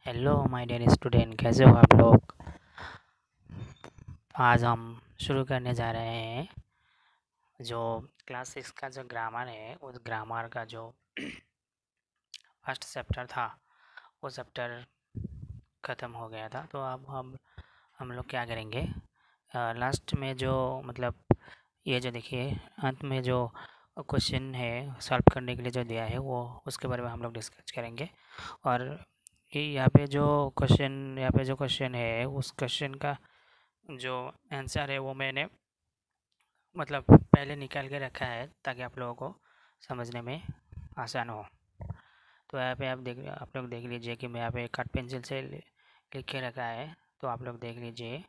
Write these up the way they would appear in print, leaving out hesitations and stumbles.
Hello my dear student, कैसे हो आप लोग। आज हम शुरू करने जा रहे हैं जो क्लास 6 का जो ग्रामर है, उस ग्रामर का जो फर्स्ट चैप्टर था वो चैप्टर ख़त्म हो गया था। तो अब हम लोग क्या करेंगे, लास्ट में जो मतलब ये जो देखिए अंत में जो क्वेश्चन है सॉल्व करने के लिए जो दिया है वो उसके बारे में हम लोग डिस्कस करेंगे। और ये यहाँ पे जो क्वेश्चन है उस क्वेश्चन का जो आंसर है वो मैंने मतलब पहले निकाल के रखा है ताकि आप लोगों को समझने में आसान हो। तो यहाँ पे आप लोग देख लीजिए कि मैं यहाँ पे कट पेंसिल से लिख के रखा है, तो आप लोग देख लीजिए।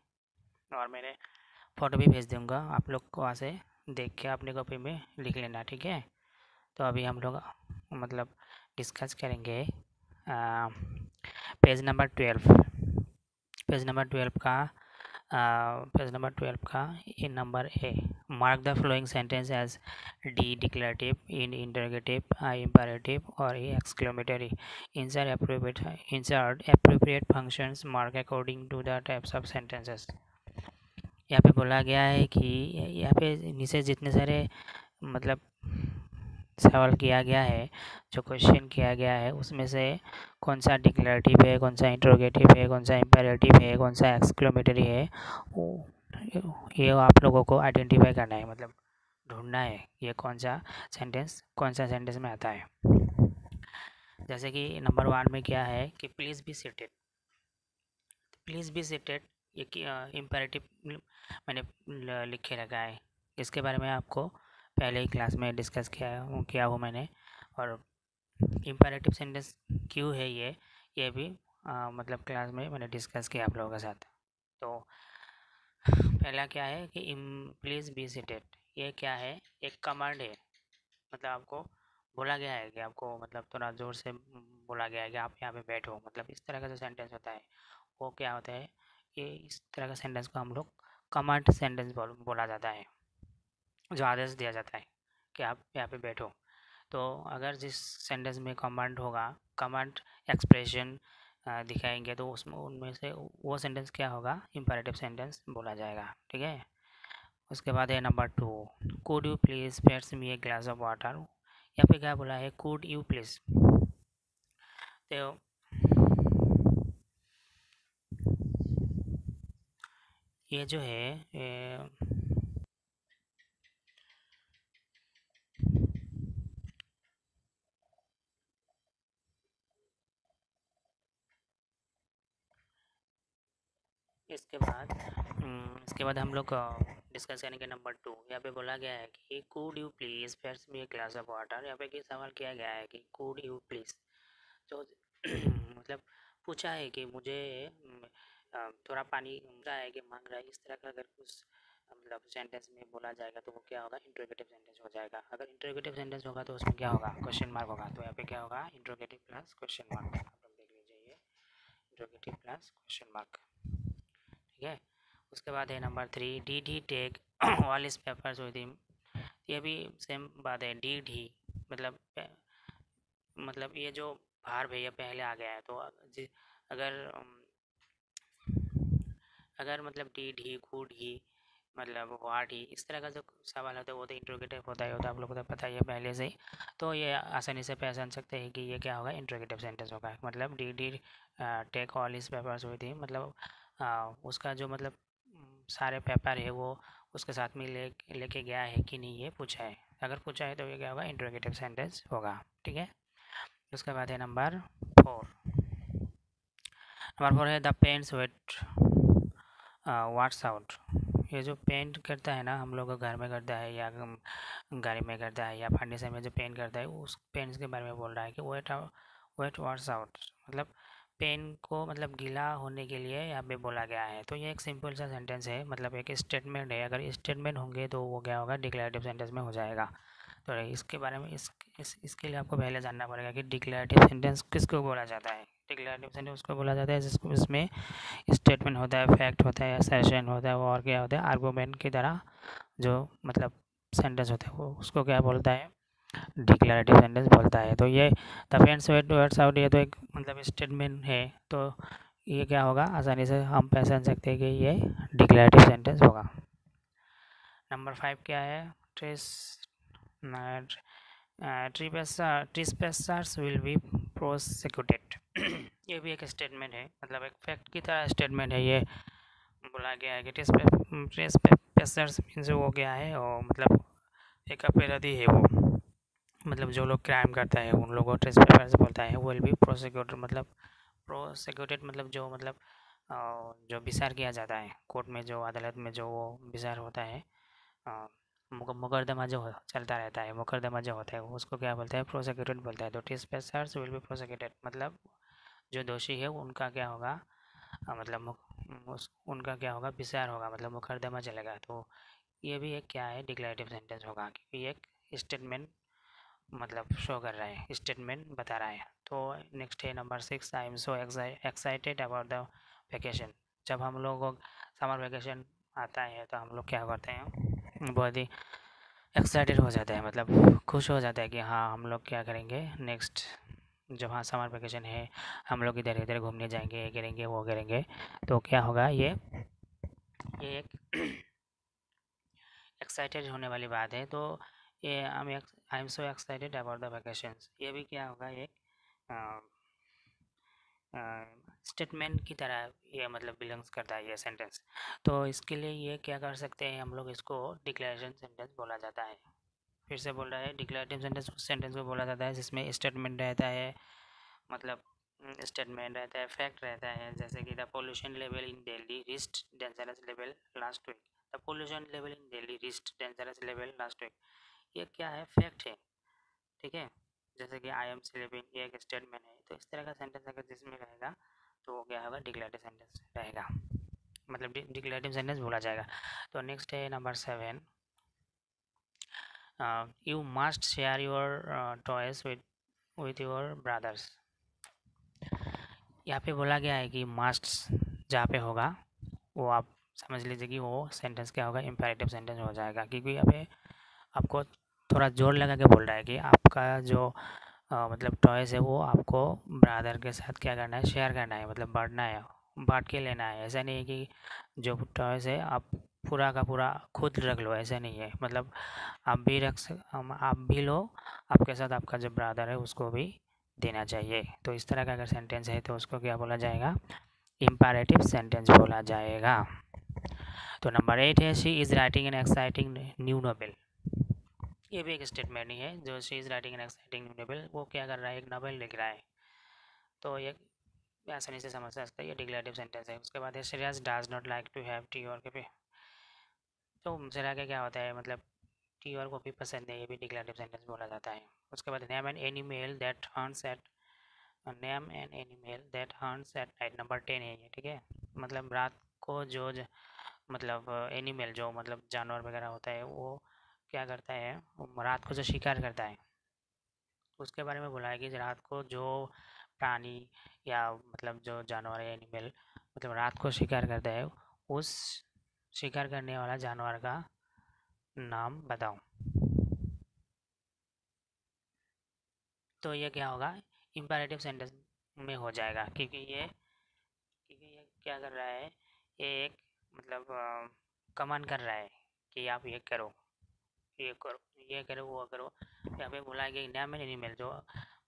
और मैंने फ़ोटो भी भेज दूँगा, आप लोग को वहाँ से देख के अपनी कॉपी में लिख लेना, ठीक है। तो अभी हम लोग मतलब डिस्कस करेंगे पेज नंबर 12। पेज नंबर 12 का ये number A. Mark the following sentence as the declarative, in interrogative, I imperative और a exclamatory. Insert appropriate functions mark according to the types of sentences. यहाँ पे बोला गया है कि यहाँ पे नीचे जितने सारे मतलब सवाल किया गया है, जो क्वेश्चन किया गया है उसमें से कौन सा डिक्लेरेटिव है, कौन सा इंट्रोगेटिव है, कौन सा इम्पेरेटिव है, कौन सा एक्सक्लेमेटरी है, ये आप लोगों को आइडेंटिफाई करना है, मतलब ढूंढना है ये कौन सा सेंटेंस में आता है। जैसे कि नंबर 1 में क्या है कि please be seated. Please be seated ये इम्पेरेटिव मैंने लिख के रखा है। इसके बारे में आपको पहले ही क्लास में डिस्कस किया हो मैंने। और इम्पेरेटिव सेंटेंस क्यों है ये भी मतलब क्लास में मैंने डिस्कस किया आप लोगों के साथ। तो पहला क्या है कि प्लीज़ बी सीटेड, ये क्या है, एक कमांड है। मतलब आपको बोला गया है कि आपको मतलब थोड़ा ज़ोर से बोला गया है कि आप यहाँ पे बैठो, मतलब इस तरह का जो सेंटेंस होता है वो क्या होता है, ये इस तरह का सेंटेंस को हम लोग कमांड सेंटेंस बोला जाता है, जो आदेश दिया जाता है कि आप यहाँ पे बैठो। तो अगर जिस सेंटेंस में कमांड होगा, कमांड एक्सप्रेशन दिखाएंगे, तो उसमें उनमें से वो सेंटेंस क्या होगा, इम्पेरेटिव सेंटेंस बोला जाएगा, ठीक है। उसके बाद है number 2, could you please fetch me a glass of water. यहाँ पे क्या बोला है, कुड यू प्लीज़। तो ये जो है इसके बाद हम लोग डिस्कस करेंगे नंबर 2। यहाँ पे बोला गया है कि could you please fetch me a glass of water. यहाँ पे सवाल किया गया है कि कुड यू प्लीज़, तो मतलब पूछा है कि मुझे थोड़ा पानी रहा है कि मांग रहा है, इस तरह का अगर कुछ मतलब सेंटेंस में बोला जाएगा तो वो क्या होगा, इंट्रोगेटिव सेंटेंस हो जाएगा। अगर इंट्रोगेटिव सेंटेंस होगा तो उसमें क्या होगा, क्वेश्चन मार्क होगा। तो यहाँ पे क्या होगा, इंट्रोगेटिव प्लस क्वेश्चन मार्क। आप लोग देख लीजिए, ये इंट्रोगेटिव प्लस क्वेश्चन मार्क, ठीक है। उसके बाद है number 3, did he take all his papers with him. ये भी सेम बात है, डिड ही मतलब ये जो भार भैया पहले आ गया है, तो अगर अगर मतलब डीड ही, गुड ही, मतलब वाट ही, इस तरह का जो सवाल होता है वो तो इंट्रोगेटिव होता है, वो तो आप लोगों को तो पता ही है पहले से ही। तो ये आसानी से पहचान सकते हैं कि ये क्या होगा, इंट्रोगेटिव सेंटेंस होगा। मतलब did he take all his papers with him, मतलब उसका जो मतलब सारे पेपर है वो उसके साथ में लेके गया है कि नहीं, ये पूछा है। अगर पूछा है तो ये क्या होगा, इंट्रोगेटिव सेंटेंस होगा, ठीक है। उसके बाद है नंबर 4। नंबर 4 है the paint's wet watch out. ये जो पेंट करता है ना, हम लोग घर में करता है या गाड़ी में करता है या फर्नीचर में जो पेंट करता है, उस पेंट्स के बारे में बोल रहा है कि वेट वाट्स आउट, मतलब पेन को मतलब गीला होने के लिए यहाँ पे बोला गया है। तो ये एक सिंपल सा सेंटेंस है, मतलब एक स्टेटमेंट है। अगर स्टेटमेंट होंगे तो वो क्या होगा, डिक्लेरेटिव सेंटेंस में हो जाएगा। तो इसके बारे में इसके लिए आपको पहले जानना पड़ेगा कि डिक्लेरेटिव सेंटेंस किसको बोला जाता है। डिक्लेरेटिव सेंटेंस उसको बोला जाता है जिसको इसमें स्टेटमेंट होता है, फैक्ट होता है, असर्शन होता है, और क्या होता है, आर्गूमेंट की तरह जो मतलब सेंटेंस होता है, वो उसको क्या बोलता है, डिक्लेरेटिव सेंटेंस बोलता है। तो ये द पेंट्स वेट्स आउट, ये तो एक मतलब स्टेटमेंट है, तो ये क्या होगा, आसानी से हम पहचान सकते हैं कि ये डिक्लेरेटिव सेंटेंस होगा। नंबर 5 क्या है, ट्रेस ट्रेस्पैसर्स विल बी प्रोसिक्यूटेड। ये भी एक स्टेटमेंट है, मतलब एक फैक्ट की तरह स्टेटमेंट है। ये बोला गया है कि ट्रेस्पैसर्स मीन्स वो क्या है, और मतलब एक अपराधी है वो, मतलब जो लोग क्राइम करता है उन लोगों को ट्रेस्पैसर्स बोलता है। विल बी प्रोसिक्यूटेड मतलब प्रोसिक्यूटेड मतलब जो मतलब जो विचार किया जाता है कोर्ट में, जो अदालत में जो वो विचार होता है, मुकदमा जो चलता रहता है, मुकदमा जो होता है उसको क्या बोलते हैं, प्रोसिक्यूटेड बोलता है। तो ट्रेस्पैसर्स विल बी प्रोसिक्यूटेड मतलब जो दोषी है उनका क्या होगा, मतलब उनका क्या होगा, विचार होगा, मतलब मुकदमा चलेगा। तो ये भी एक क्या है, डिक्लेरेटिव सेंटेंस होगा, क्योंकि एक स्टेटमेंट मतलब शो कर रहा है, स्टेटमेंट बता रहा है। तो नेक्स्ट है number 6, I am so excited about the vacation. जब हम लोग को समर वेकेशन आता है तो हम लोग क्या करते हैं, बहुत ही एक्साइटेड हो जाता है, मतलब खुश हो जाता है कि हाँ हम लोग क्या करेंगे नेक्स्ट, जब हाँ समर वेकेशन है हम लोग इधर इधर घूमने जाएंगे, ये करेंगे वो करेंगे। तो क्या होगा, ये एक एक्साइटेड होने वाली बात है। तो ये I am so excited about the vacations, ये भी क्या होगा, एक स्टेटमेंट की तरह ये मतलब बिलोंग्स करता है ये सेंटेंस। तो इसके लिए ये क्या कर सकते हैं हम लोग, इसको डिक्लेरेशन सेंटेंस बोला जाता है। फिर से बोल रहा है, डिक्लेरेटिव सेंटेंस उस सेंटेंस को बोला जाता है जिसमें स्टेटमेंट रहता है, मतलब स्टेटमेंट रहता है, फैक्ट रहता है। जैसे कि the pollution level in Delhi reached dangerous level last week. The pollution level in Delhi reached dangerous level last week, ये क्या है, फैक्ट है, ठीक है। जैसे कि आई एम स्लीपिंग, ये एक स्टेटमेंट है। तो इस तरह का सेंटेंस अगर जिसमें रहेगा तो वो क्या होगा, डिक्लेरेटिव सेंटेंस रहेगा, मतलब डिक्लेरेटिव सेंटेंस बोला जाएगा। तो नेक्स्ट है number 7, you must share your toys with your brothers. यहाँ पे बोला गया है कि मस्ट जहाँ पे होगा वो आप समझ लीजिए कि वो सेंटेंस क्या होगा, इम्पेरेटिव सेंटेंस हो जाएगा, क्योंकि यहाँ पे आपको थोड़ा जोर लगा के बोल रहा है कि आपका जो मतलब टॉयस है वो आपको ब्रदर के साथ क्या करना है, शेयर करना है, मतलब बांटना है, बांट के लेना है। ऐसा नहीं है कि जो टॉयस है आप पूरा का पूरा खुद रख लो, ऐसा नहीं है, मतलब आप भी लो, आपके साथ आपका जो ब्रदर है उसको भी देना चाहिए। तो इस तरह का अगर सेंटेंस है तो उसको क्या बोला जाएगा, इम्पेरेटिव सेंटेंस बोला जाएगा। तो नंबर 8 है, she is writing an exciting new novel. ये भी एक स्टेटमेंट ही है, जो she is writing an exciting new novel, वो क्या कर रहा है, एक नॉवेल लिख रहा है। तो ये आसानी से समझ सकता है, ये डिक्लेरेटिव सेंटेंस है। उसके बाद है, Shreyas does not like to have tea और कॉफी। तो श्रेया का क्या होता है, मतलब टी और कॉफ़ी पसंद है, ये भी डिक्लेरेटिव सेंटेंस बोला जाता है। उसके बाद name an animal that hunts at name an animal that hunts at night. Number 10 है ये, ठीक है। मतलब रात को जो मतलब एनिमल जो मतलब जानवर वगैरह होता है वो क्या करता है, रात को जो शिकार करता है उसके बारे में बोला है कि रात को जो प्राणी या मतलब जो जानवर है, एनिमल मतलब रात को शिकार करता है, उस शिकार करने वाला जानवर का नाम बताओ। तो ये क्या होगा, इम्पेरेटिव सेंटेंस में हो जाएगा, क्योंकि ये क्या कर रहा है, ये एक मतलब कमांड कर रहा है कि आप ये करो, ये करो, ये करो, वो करो। यहाँ पे बोला है कि नाम एनिमल जो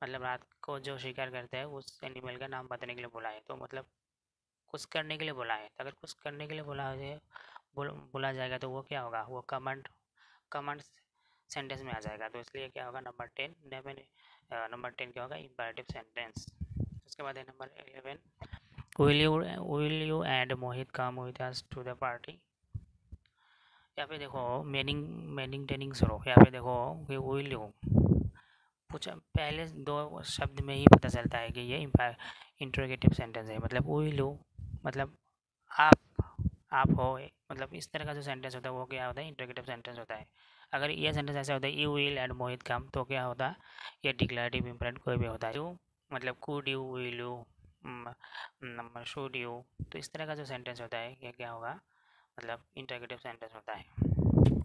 मतलब रात को जो शिकार करता है उस एनिमल का नाम बताने के लिए बोला है। तो मतलब कुछ करने के लिए बोला है, तो अगर कुछ करने के लिए बोला जाएगा तो वो क्या होगा, वो कमांड सेंटेंस में आ जाएगा। तो इसलिए क्या होगा, नंबर 10 क्या होगा, इम्पेरेटिव सेंटेंस। उसके बाद है number 11, will you and Mohit come with us to the party. यहाँ पे देखो मीनिंग मीनिंग टेनिंग सुनो, यहाँ पे देखो कि विल यू पूछा, पहले दो शब्द में ही पता चलता है कि ये इंट्रोगेटिव सेंटेंस है। मतलब विल यू मतलब आप हो, मतलब इस तरह का जो सेंटेंस होता है वो क्या होता है, इंट्रोगेटिव सेंटेंस होता है। अगर ये सेंटेंस ऐसा होता है, यू विल एंड मोहित कम, तो क्या होता है, ये डिक्लेरेटिव इम्परेटिव कोई भी होता है। यू मतलब could you, will you, number should you. तो इस तरह का जो सेंटेंस होता है ये क्या होगा, मतलब इंट्रोगेटिव सेंटेंस होता है।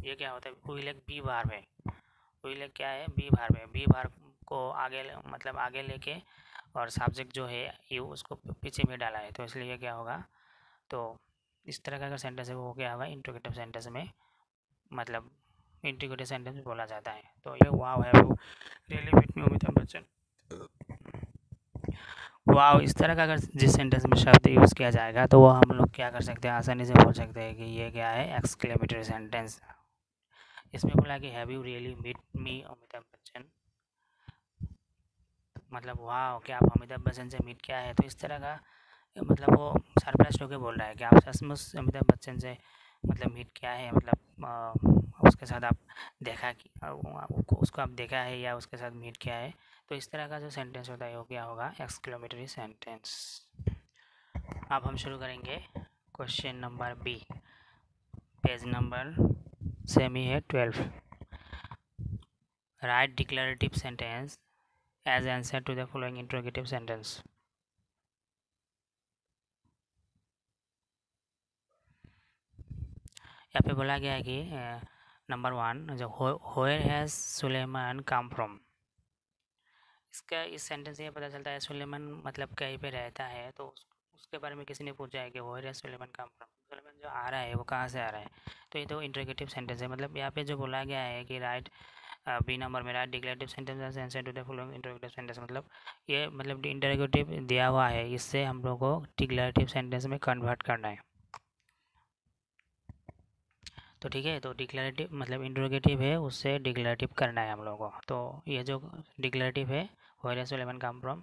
ये क्या होता है, विल एक बी बार है, विल क्या है, बी भार में, बी भार को आगे मतलब आगे लेके और सब्जेक्ट जो है यू उसको पीछे में डाला है, तो इसलिए क्या होगा, तो इस तरह का अगर सेंटेंस है वो क्या होगा, इंट्रोगेटिव सेंटेंस में मतलब इंट्रोगेटिव सेंटेंस बोला जाता है। तो ये वाव है वो really with me Amitabh Bachchan. Wow इस तरह का अगर जिस सेंटेंस में शब्द यूज़ किया जाएगा तो वो हम लोग क्या कर सकते हैं, आसानी से बोल सकते हैं कि ये क्या है, एक्सक्लेमेटरी सेंटेंस। इसमें बोला कि have you really meet me Amitabh Bachchan, मतलब वाह क्या आप अमिताभ बच्चन से मीट किया है, तो इस तरह का मतलब वो सरप्राइज होकर बोल रहा है कि आप सचमुच अमिताभ बच्चन से मतलब मीट किया है, मतलब उसके साथ आप देखा कि उसको आप देखा है या उसके साथ मीट किया है। तो इस तरह का जो सेंटेंस होता है वो क्या होगा, एक्सक्लेमेटरी सेंटेंस। अब हम शुरू करेंगे question number B, page number same ही है 12। Write declarative sentence as answer to the following interrogative sentence. यहाँ पे बोला गया है कि नंबर 1 जो where has Suleman come from, इसका इस सेंटेंस से ये पता चलता है सुलेमान मतलब कहीं पे रहता है, तो उसके बारे में किसी ने पूछा है कि where has Suleman come from, Suleman जो आ रहा है वो कहाँ से आ रहा है, तो ये तो इंट्रोगेटिव सेंटेंस है। मतलब यहाँ पे जो बोला गया है कि राइट बी नंबर में write declarative sentence answer to the following interrogative sentence, मतलब ये मतलब इंट्रोगेटिव दिया हुआ है, इससे हम लोग को डिक्लेरेटिव सेंटेंस में कन्वर्ट करना है। तो ठीक है, तो डिक्लेरेटिव मतलब इंट्रोगेटिव है, उससे डिक्लेरेटिव करना है हम लोगों को। तो ये जो डिक्लेरेटिव है वेयर सुलेमान कम फ्रॉम,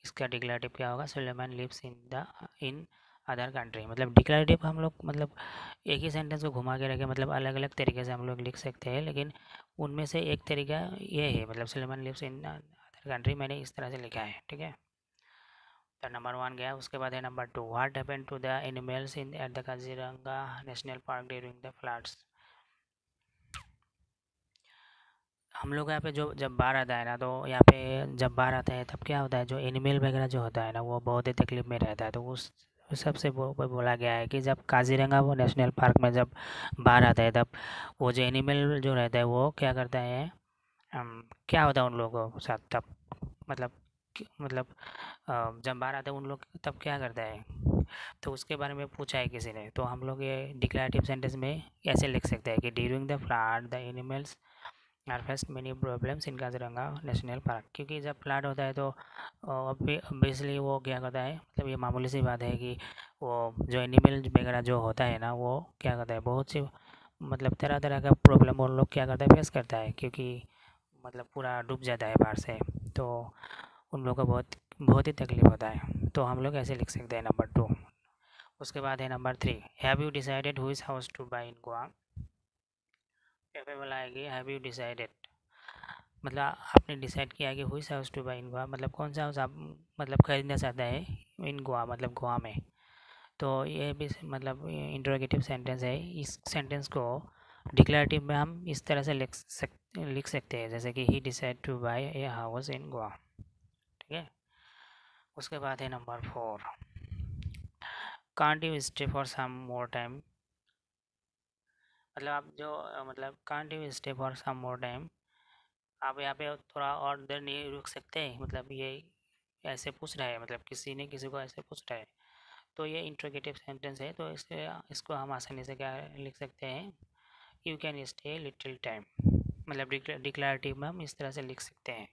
इसका डिक्लेरेटिव क्या होगा, Suleman lives in other country. मतलब डिक्लेरेटिव हम लोग मतलब एक ही सेंटेंस को घुमा के रखे, मतलब अलग अलग तरीके से हम लोग लिख सकते हैं, लेकिन उनमें से एक तरीका ये है, मतलब Suleman lives in other country मैंने इस तरह से लिखा है, ठीक है। तो नंबर 1 गया, उसके बाद है number 2, what happened to the animals in at the Kaziranga national park during the floods. हम लोग यहाँ पे जो जब बाढ़ आता है ना, तो यहाँ पे जब बाढ़ आता है तब क्या होता है, जो एनिमल वगैरह जो होता है ना वो बहुत ही तकलीफ में रहता है। तो उस सबसे बोला गया है कि जब काजीरंगा वो नेशनल पार्क में जब बाढ़ आता है तब वो जो एनिमल जो रहता है वो क्या करता है, क्या होता है उन लोगों के साथ तब, मतलब मतलब जब बाढ़ आता है उन लोग तब क्या करता है, तो उसके बारे में पूछा है किसी ने। तो हम लोग ये डिक्लेरेटिव सेंटेंस में ऐसे लिख सकते हैं कि during the flood the animals are faced many problems in Kaziranga national park, क्योंकि जब फ्लड होता है तो ऑब्वियसली वो क्या करता है, मतलब ये मामूली सी बात है कि वो जो एनिमल वगैरह जो होता है ना वो क्या करता है, बहुत सी मतलब तरह तरह का प्रॉब्लम उन लोग क्या करता है, फेस करता है, क्योंकि मतलब पूरा डूब जाता है बाढ़ से, तो उन लोगों को बहुत बहुत ही तकलीफ होता है। तो हम लोग ऐसे लिख सकते हैं नंबर 2। उसके बाद है नंबर 3, हैव यू डिसाइडेड हुई हाउस टू बाई इन गोवा। यहाँ पे बोला है कि हैव यू डिसाइडेड, मतलब आपने डिसाइड किया कि हुई हाउस टू बाई इन गोवा, मतलब कौन सा हाउस आप मतलब खरीदना चाहता है इन गोवा, मतलब गोवा में। तो ये भी मतलब इंट्रोगेटिव सेंटेंस है, इस सेंटेंस को डिक्लेरेटिव में हम इस तरह से लिख सकते हैं, जैसे कि he decide to buy a house in Goa, ठीक है। उसके बाद है number 4, can't you stay for some more time, मतलब आप जो मतलब can't you stay for some more time, आप यहाँ पे थोड़ा और देर नहीं रुक सकते, मतलब ये ऐसे पूछ रहा है, मतलब किसी ने किसी को ऐसे पूछ रहा है, तो ये इंट्रोगेटिव सेंटेंस है, तो इससे इसको हम आसानी से क्या लिख सकते हैं, you can stay little time, मतलब डिक्लेरेटिव में हम इस तरह से लिख सकते हैं।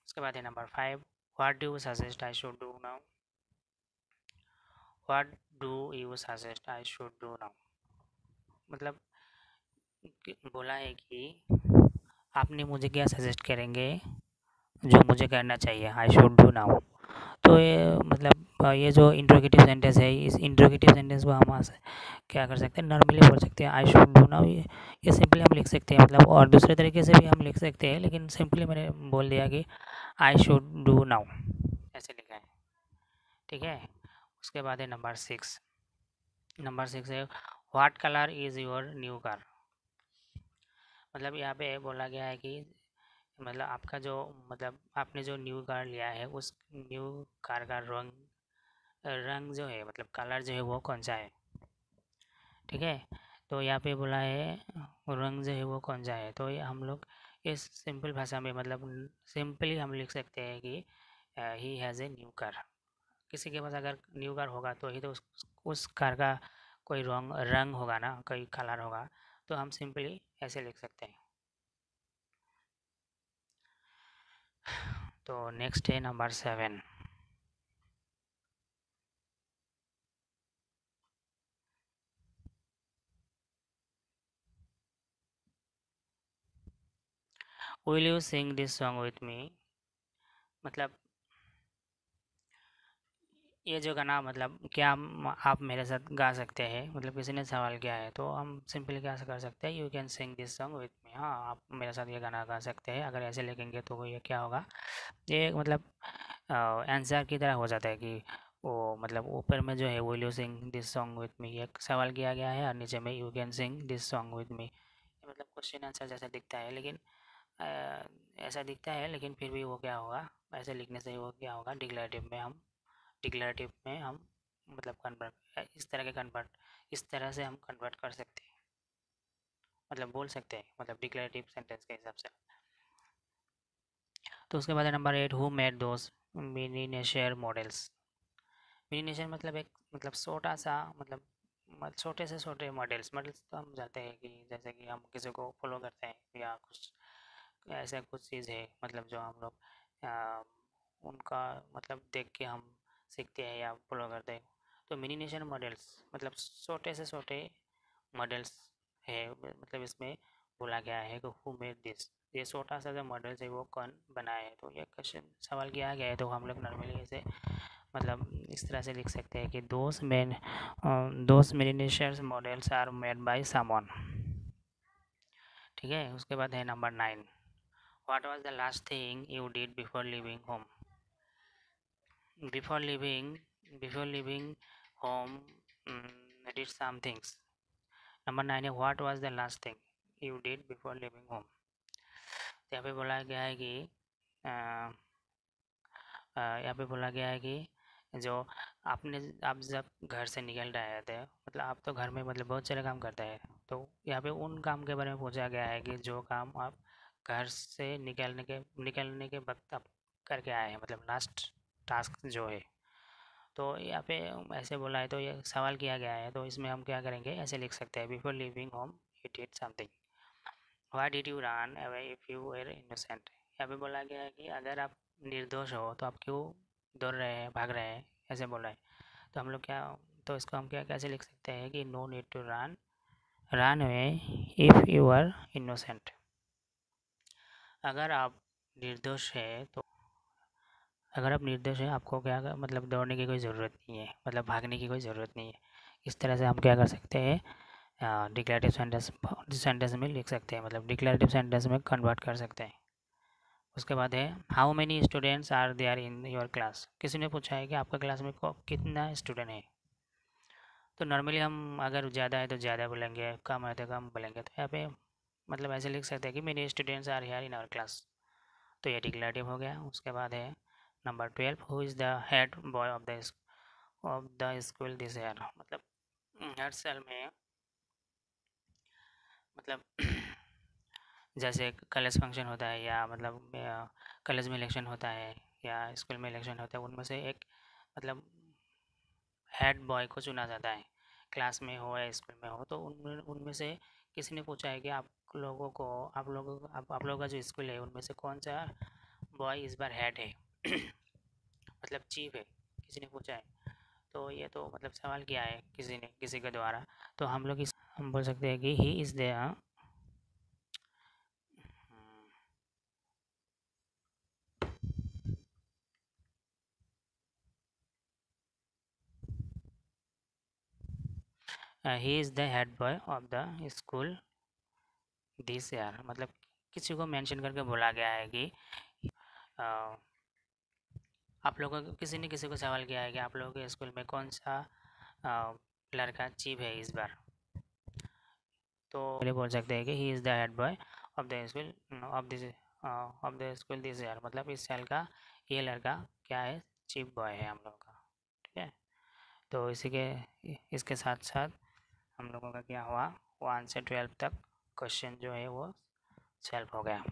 उसके बाद है number 5, what do you suggest I should do now, what do you suggest I should do now, मतलब बोला है कि आपने मुझे क्या सजेस्ट करेंगे जो मुझे करना चाहिए, आई शुड डू नाउ। तो ये मतलब ये जो इंट्रोगेटिव सेंटेंस है, इस इंट्रोगेटिव सेंटेंस को हम क्या कर सकते हैं, नॉर्मली बोल सकते हैं आई शुड डू नाउ, ये सिंपली हम लिख सकते हैं, मतलब और दूसरे तरीके से भी हम लिख सकते हैं, लेकिन सिंपली मैंने बोल दिया कि आई शुड डू नाउ, ऐसे लिखा है, ठीक है। उसके बाद है नंबर 6, नंबर 6 है what colour is your new car, मतलब यहाँ पे बोला गया है कि मतलब आपका जो मतलब आपने जो न्यू कार लिया है उस न्यू कार का रंग रंग जो है मतलब कलर जो है वो कौन सा है, ठीक है। तो यहाँ पे बोला है रंग जो है वो कौन सा है, तो ये हम लोग इस सिंपल भाषा में मतलब सिंपली हम लिख सकते हैं कि he has a new car. किसी के पास अगर न्यू कार होगा तो ही तो उस कार का कोई रंग रंग होगा ना, कोई कलर होगा, तो हम सिंपली ऐसे लिख सकते हैं। तो नेक्स्ट है number 7। Will you sing this song with me. मतलब ये जो गाना मतलब क्या आप मेरे साथ गा सकते हैं, मतलब किसी ने सवाल किया है तो हम सिंपली क्या कर सकते हैं, you can sing this song with me. हाँ, आप मेरे साथ ये गाना गा सकते हैं। अगर ऐसे लिखेंगे तो ये क्या होगा, ये मतलब आंसर की तरह हो जाता है कि वो मतलब ऊपर में जो है will you sing this song with me एक सवाल किया गया है और नीचे में you can sing this song with me, मतलब क्वेश्चन आंसर जैसा दिखता है। लेकिन अ, ऐसा दिखता है लेकिन फिर भी वो क्या होगा, ऐसे लिखने से वो क्या होगा, डिक्लेरेटिव में हम मतलब कन्वर्ट इस तरह के कन्वर्ट इस तरह से हम कन्वर्ट कर सकते हैं, मतलब बोल सकते हैं, मतलब डिक्लेरेटिव सेंटेंस के हिसाब से। तो उसके बाद है number 8, who made those miniature models. Miniature मतलब एक मतलब छोटा सा मतलब छोटे से छोटे मॉडल्स। मॉडल्स तो हम जानते हैं कि जैसे कि हम किसी को फॉलो करते हैं या कुछ ऐसा कुछ चीज़ है, मतलब जो हम लोग अ, उनका मतलब देख के हम सीखते हैं या फॉलो करते हैं। तो मिनिएचर मॉडल्स मतलब छोटे से छोटे मॉडल्स है, मतलब इसमें बोला गया है कि हु मेड दिस, ये छोटा सा जो मॉडल्स है वो कौन बनाए है। तो ये क्वेश्चन सवाल किया गया है तो हम लोग नॉर्मली ऐसे मतलब इस तरह से लिख सकते हैं कि those miniature models are made by someone. ठीक है, उसके बाद है number 9, what was the last thing you did before leaving home. Before leaving before leaving home did some things. Number 9 है what was the last thing you did before leaving home. यहाँ पे बोला गया है कि अ, यहाँ पे बोला गया है कि जो आपने आप जब घर से निकल रहे थे, मतलब आप तो घर में मतलब बहुत सारे काम करते हैं, तो यहाँ पे उन काम के बारे में पूछा गया है कि जो काम आप घर से निकलने के वक्त आप करके आए हैं, मतलब लास्ट टास्क जो है। तो यहाँ पे ऐसे बोला है तो ये सवाल किया गया है तो इसमें हम क्या करेंगे, ऐसे लिख सकते हैं before leaving home you did something. Why did you run away if you were innocent. यहाँ पे बोला गया है कि अगर आप निर्दोष हो तो आप क्यों दौड़ रहे हैं, भाग रहे हैं, ऐसे बोला है। तो हम लोग क्या, तो इसको हम क्या कैसे लिख सकते हैं कि no need to run away if you are innocent. अगर आप निर्दोष है तो अगर आप निर्दोष हैं आपको क्या मतलब दौड़ने की कोई ज़रूरत नहीं है, मतलब भागने की कोई ज़रूरत नहीं है। इस तरह से हम क्या कर सकते हैं, डिक्लेरेटिव सेंटेंस में लिख सकते हैं, मतलब डिक्लेरेटिव सेंटेंस में कन्वर्ट कर सकते हैं। उसके बाद है how many students are there in your class. किसी ने पूछा है कि आपका क्लास में कितना स्टूडेंट है। तो नॉर्मली हम अगर ज़्यादा है तो ज़्यादा बोलेंगे, कम है तो कम बोलेंगे। तो यहाँ पे मतलब ऐसे लिख सकते हैं कि many students are here in our class. तो ये डिक्लेरेटिव हो गया। उसके बाद है number 12, who is the head boy of the school this year. मतलब हर साल में मतलब जैसे कॉलेज फंक्शन होता है या मतलब कॉलेज में इलेक्शन होता है या स्कूल में इलेक्शन होता है, उनमें से एक मतलब हेड बॉय को चुना जाता है, क्लास में हो या स्कूल में हो। तो उनमें उनमें से किसी ने पूछा है कि आप लोगों का जो स्कूल है उनमें से कौन सा बॉय इस बार हेड है मतलब चीफ है, किसी ने पूछा है। तो ये तो मतलब सवाल किया है किसी ने किसी के द्वारा। तो हम बोल सकते हैं कि he is the head boy of the school this year. मतलब किसी को मेंशन करके बोला गया है कि अ, आप लोगों को किसी ने किसी को सवाल किया है कि आप लोगों के स्कूल में कौन सा लड़का चीफ है इस बार। तो पहले बोल सकते हैं कि he is the head boy of the school this year, मतलब इस साल का ये लड़का क्या है, चीफ बॉय है हम लोगों का। ठीक है, तो इसके साथ साथ हम लोगों का क्या हुआ, 1 से 12 तक क्वेश्चन जो है वो सॉल्व हो गया।